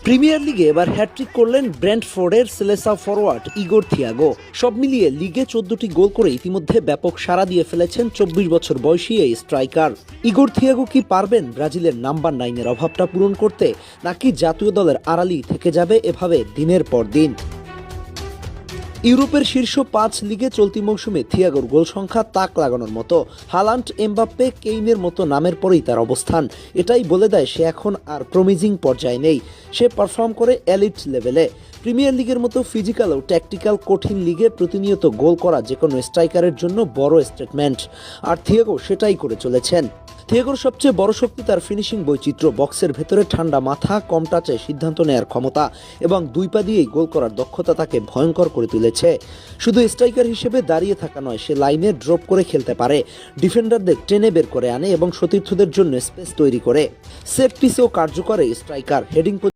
Premier লিগে এবার hat trick করলেন ব্রেন্টফোর্ডের সেলেসা ফরওয়ার্ড ইগোর থিয়াগো। সব মিলিয়ে লিগে 14টি গোল করে ইতিমধ্যে ব্যাপক সাড়া দিয়ে ফেলেছেন 24 বছর বয়সী এই স্ট্রাইকার। ইগোর থিয়াগো কি পারবেন ব্রাজিলের নাম্বার 9-এর অভাবটা পূরণ করতে, নাকি জাতীয় দলের আড়ালেই থেকে যাবে এভাবে দিনের পর দিন? ইউরোপের শীর্ষ 5 লিগে চলতি মৌসুমে থিয়াগোর গোল সংখ্যা তাক লাগানোর মতো। হালান্ড, এমবাপ্পে, কেইনের মতো নামের পরেই তার অবস্থান। এটাই বলে দেয় সে এখন আর প্রমিজিং পর্যায়ে নেই, সে পারফর্ম করে এলিট লেভেলে। প্রিমিয়ার লিগের মতো ফিজিক্যাল ও ট্যাকটিক্যাল কঠিন লিগে প্রতিনিয়ত গোল করা যে কোনো স্ট্রাইকারের জন্য বড় স্টেটমেন্ট, আর থিয়াগো সেটাই করে চলেছেন। থিয়াগোর সবচেয়ে বড় শক্তি তার ফিনিশিং বৈচিত্র্য, বক্সের ভেতরে ঠান্ডা মাথা, কম টাচে সিদ্ধান্ত নেওয়ার ক্ষমতা এবং দুই পা দিয়েই গোল করার দক্ষতা তাকে ভয়ঙ্কর করে তুলেছে। শুধু স্ট্রাইকার হিসেবে দাঁড়িয়ে থাকা নয়, সে লাইনে ড্রপ করে খেলতে পারে, ডিফেন্ডারদের টেনে বের করে আনে এবং সতীর্থদের জন্য স্পেস তৈরি করে। সেট পিসেও কার্যকর এই স্ট্রাইকার। হেডিং